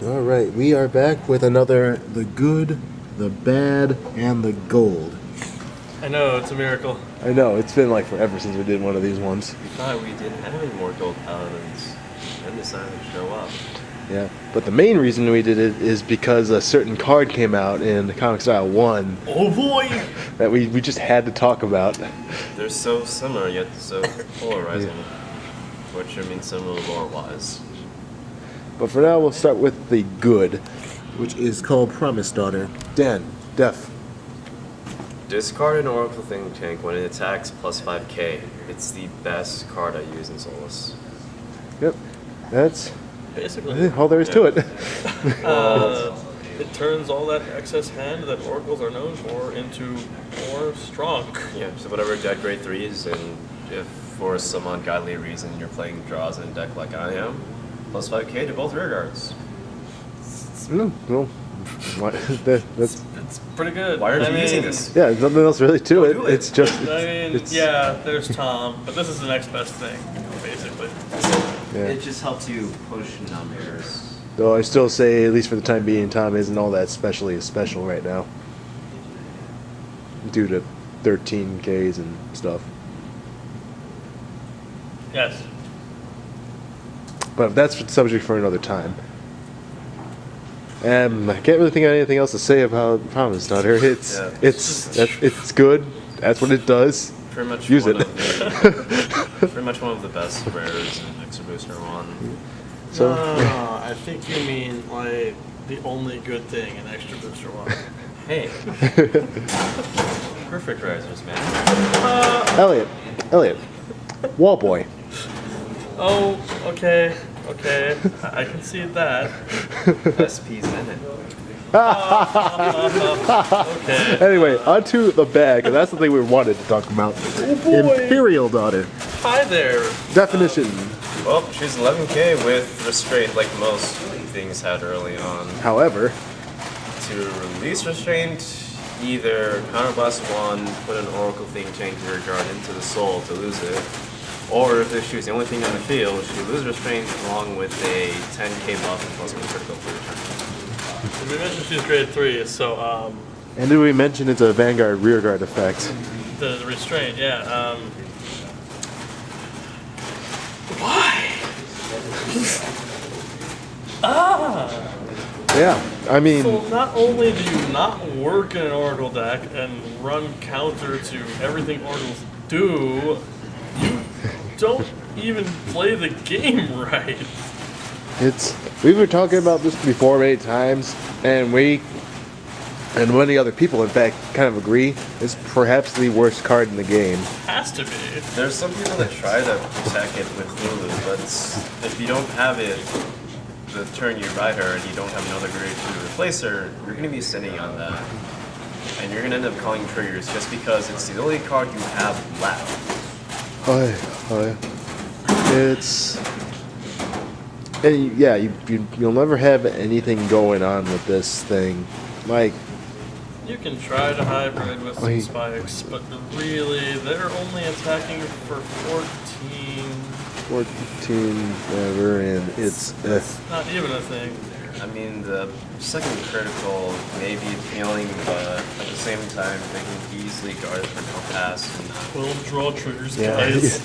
All right, we are back with another The Good, the Bad, and the Gold. I know, it's a miracle. I know, it's been like forever since we did one of these ones. We thought we didn't have any more gold paladins, then decided to show up. Yeah, but the main reason we did it is because a certain card came out in Comic Style 1 Oh boy! that we just had to talk about. They're so similar yet so polarizing, which I mean similar lore-wise. But for now, we'll start with the good, which is called Promise Daughter. Dan, Def. Discard an Oracle Think Tank when it attacks plus 5k. It's the best card I use in Solus. Yep, that's Basically, all there is to it. it turns all that excess hand that oracles are known for into more strong. Yeah, so whatever dead grade 3s, and if for some ungodly reason you're playing draws in a deck like I am, plus 5k to both rear guards. No, that's It's pretty good. Why aren't I you mean, using this? yeah, there's nothing else really to it. do it. It's just, I mean, it's, yeah, there's Tom, but this is the next best thing, basically. yeah. It just helps you push numbers. Though I still say, at least for the time being, Tom isn't all that special right now, due to 13Ks and stuff. Yes. But that's the subject for another time. I can't really think of anything else to say about Promise Daughter. It's good. That's what it does. Pretty much Use one it. of the, pretty much one of the best rares in Extra Booster 1. So No, I think you mean like the only good thing in Extra Booster 1. Hey. Perfect risers, man. Elliot, Wall Boy. Oh, okay. I can see that. SP's in it. Okay. Anyway, onto the bag, and that's the thing we wanted to talk about. Oh boy. Imperial Daughter. Hi there. Definition. Well, she's 11k with restraint like most things had early on. However, To release restraint, either counterblast 1, put an Oracle Think Tank rear guard into the soul to lose it, or if she was the only thing on the field, she would lose restraint along with a 10k buff and plus 1 critical for return. We mentioned she's grade 3, so and did we mention it's a Vanguard rear guard effect? the restraint, yeah. Why? Yeah, I mean, So not only do you not work in an Oracle deck and run counter to everything Oracles do, you don't even play the game right. we were talking about this before many times, and many other people, in fact, kind of agree. It's perhaps the worst card in the game. Has to be. There's some people that try to attack it with Lulu, but if you don't have it the turn you ride her and you don't have another grade to replace her, you're going to be sitting on that. And you're going to end up calling triggers just because it's the only card you have left. It's, and yeah, you'll never have anything going on with this thing. Like, You can try to hybrid with some spikes, but really, they're only attacking for 14. 14, whatever, and it's Not even a thing. I mean, the second critical may be appealing, but at the same time, they can easily guard it for no pass. And 12 draw triggers, yeah, guys.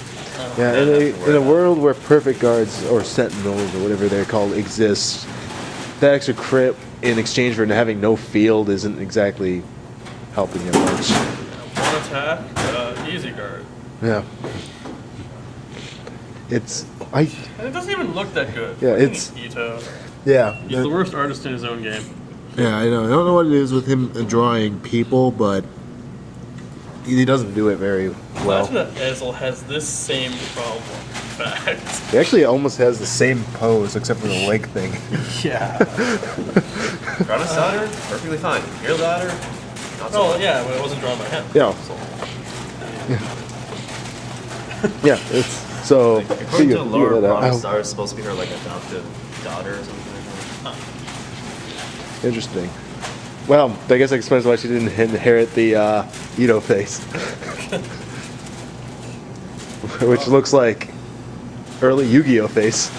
yeah. In a world where perfect guards or sentinels or whatever they're called exist, that extra crit in exchange for having no field isn't exactly helping it much. One attack, easy guard. Yeah. And it doesn't even look that good. Yeah, Fucking it's- Ito. Yeah. He's the worst artist in his own game. Yeah, I know. I don't know what it is with him drawing people, but he doesn't do it very well. Imagine that Ezel has this same problem, in fact. He actually almost has the same pose except for the leg thing. Yeah. Chronos Daughter, perfectly fine. Hero Daughter, not so Oh, much. yeah, but it wasn't drawn by him. Yeah. So, Yeah, it's so. According to lore, figure that out. Chronos Daughter is supposed to be her like adoptive daughter or something like that. Interesting. Well, I guess that explains why she didn't inherit the Ito face, which looks like early Yu-Gi-Oh face.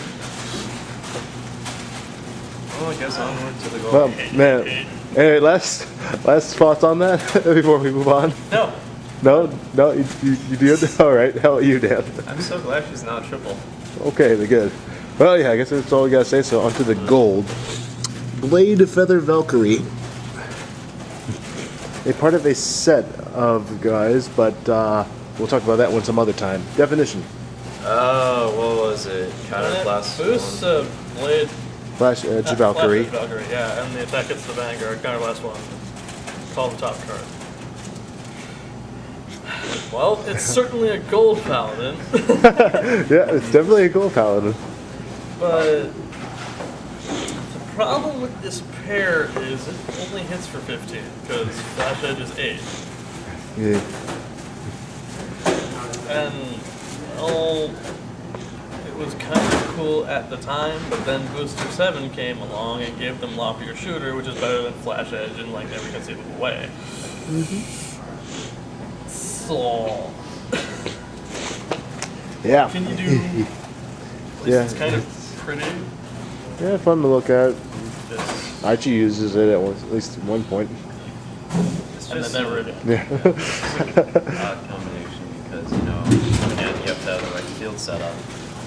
Well, I guess onward to the goal. Well, man. Hey, last thoughts on that before we move on. No. No, you did. All right, how about you, Dan? I'm so glad she's not triple. Okay, they're good. Well, yeah, I guess that's all we gotta say. So onto the gold. Blade Feather Valkyrie. A part of a set of guys, but we'll talk about that one some other time. Definition. Oh, what was it? Counter blast. Boost blade. Flash Edge Valkyrie. Flash Edge Valkyrie, yeah, and the attack hits the Vanguard. Counter blast 1. Call the top card. Well, it's certainly a gold paladin, Yeah, it's definitely a gold paladin. but the problem with this pair is it only hits for 15 because Flash Edge is 8. Yeah. And, well, it was kind of cool at the time, but then Booster 7 came along and gave them Lop Your Shooter, which is better than Flash Edge in like every conceivable way. So, Yeah. can you do? At least Yeah. it's kind of pretty. Yeah, fun to look at. This, Archie uses it at least one point. It's and just then never again. Yeah. odd combination because, again, you have to have the right field setup.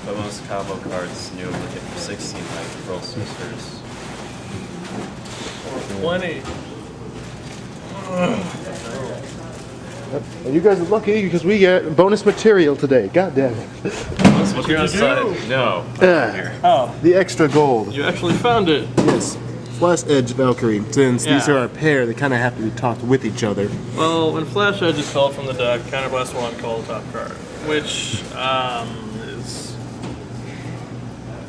But most combo cards knew to hit for 16 like Pearl Sisters. Or 20. And you guys are lucky because we get bonus material today. God damn it. What did you do? No. Ah, Oh, the extra gold. you actually found it. Yes. Flash Edge Valkyrie. Since these Yeah. are a pair, they kind of have to be talked with each other. Well, when Flash Edge is called from the deck, Counterblast 1, call the top card, which is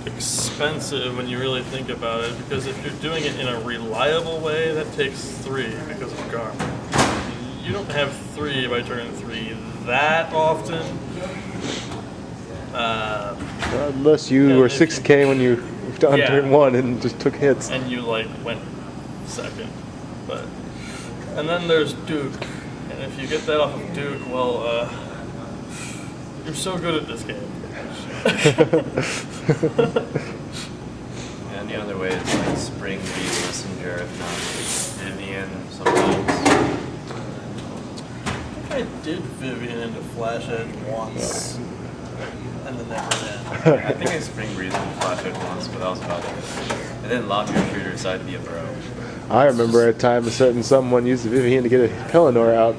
expensive when you really think about it, because if you're doing it in a reliable way, that takes 3 because of Garm. You don't have 3 by turn 3 that often. Unless you Yeah, were if 6K when you on Yeah. turn 1 and just took hits. And you like went second, and then there's Duke, and if you get that off of Duke, well, you're so good at this game. And the other way is like Spring Beast Messenger, if not Vivian sometimes. I did Vivian into Flash Edge once, and then never again. I think I Spring Breeze and Flash Edge once, but that was about it. And then Lop Your Shooter decided to be a bro. I remember a time a certain someone used the Vivian to get a Pelennor out.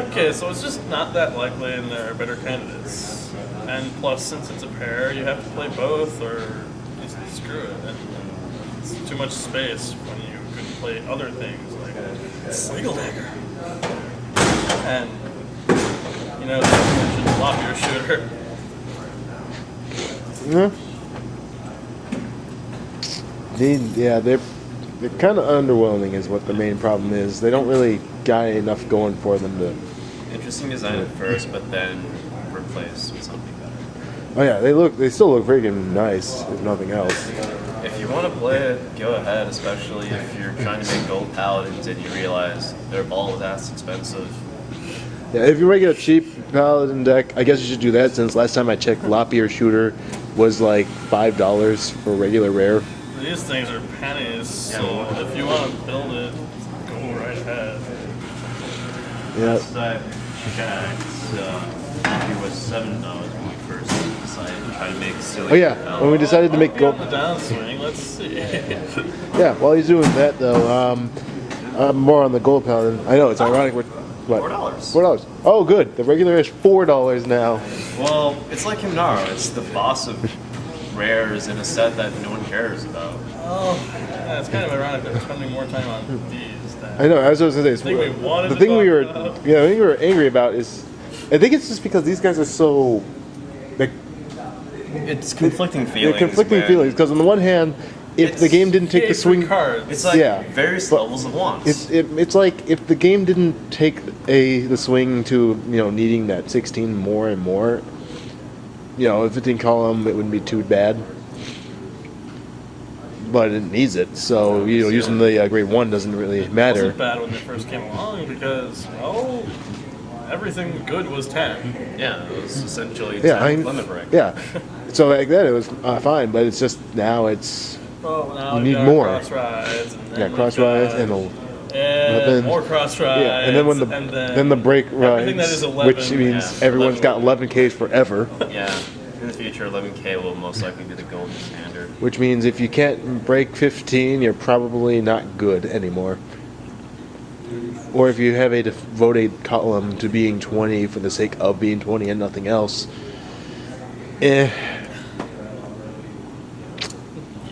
Okay, so it's just not that likely, and there are better candidates. And plus, since it's a pair, you have to play both, or just screw it. And it's too much space when you could play other things like Sleagle Dagger. And you know, you should Lop Your Shooter. Yeah. They're kind of underwhelming is what the main problem is. They don't really got enough going for them to... Interesting design at first, but then replaced with something better. Oh yeah, they still look freaking nice, if nothing else. If you want to play it, go ahead, especially if you're trying to make gold paladins and you realize they're all that expensive. Yeah, if you want to get a cheap paladin deck, I guess you should do that, since last time I checked, Lop Your Shooter was like $5 for regular rare. These things are pennies, so if you want to build it, go right ahead. Yeah. I checked, it was $7 when we first decided to try to make silly. Oh yeah, when we decided to make Might be on gold... the downswing, let's see. Yeah, while he's doing that though, more on the gold paladin. I know, it's ironic, what? $4. $4. Oh good, the regular is $4 now. Well, it's like Himnaro. It's the boss of rares in a set that no one cares about. Oh, yeah, it's kind of ironic that we're spending more time on these than... I know, I was going to say, thing we wanted the to thing we talk were, about. the thing we were angry about is, I think it's just because these guys are so, like, It's conflicting they're feelings. conflicting when feelings. Because on the one hand, if the game didn't take the swing, cards. It's like Yeah, various but levels of wants. it's like if the game didn't take the swing to needing that 16 more and more, if it didn't call them, it wouldn't be too bad. But it needs it, so using the grade 1 doesn't really It matter. wasn't bad when they first came along because, well, everything good was 10. Yeah, it was essentially Yeah, 10 limit break. yeah. So like that, it was fine, but it's just now it's Well, now You you need got more. cross rides. And then yeah, you've cross rides got- and then- more cross rides. yeah, and then when then the break everything that rides, is 11, which means yeah, everyone's got 11Ks forever. Yeah. In the future, 11K will most likely be the golden standard. Which means if you can't break 15, you're probably not good anymore. Or if you have a devoted column to being 20 for the sake of being 20 and nothing else, You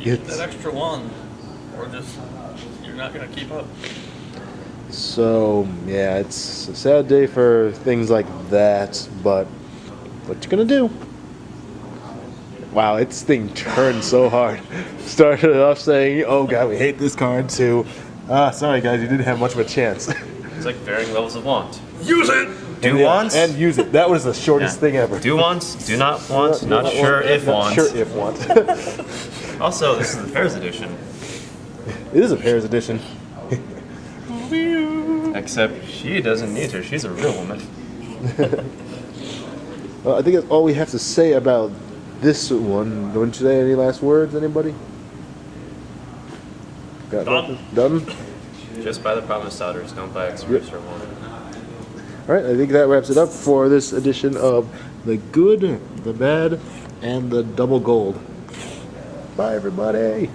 get It's- that extra one, or just you're not gonna keep up. So, yeah, it's a sad day for things like that, but what you gonna do? Wow, this thing turned so hard. Started off saying, oh god, we hate this card, to, sorry guys, you didn't have much of a chance. It's like varying levels of want. Use it. Do Yeah, want? and use it. That was the shortest thing ever. Do want? Do not want? Not sure if Not want. Sure if want. Also, this is the Pairs edition. It is a pairs edition. Except she doesn't need her. She's a real woman. Well, I think that's all we have to say about this one. Don't you say any last words, anybody? Got Done. nothing? Done? Just buy the promise starters. Don't buy extras or one. All right, I think that wraps it up for this edition of the good, the bad, and the double gold. Bye, everybody.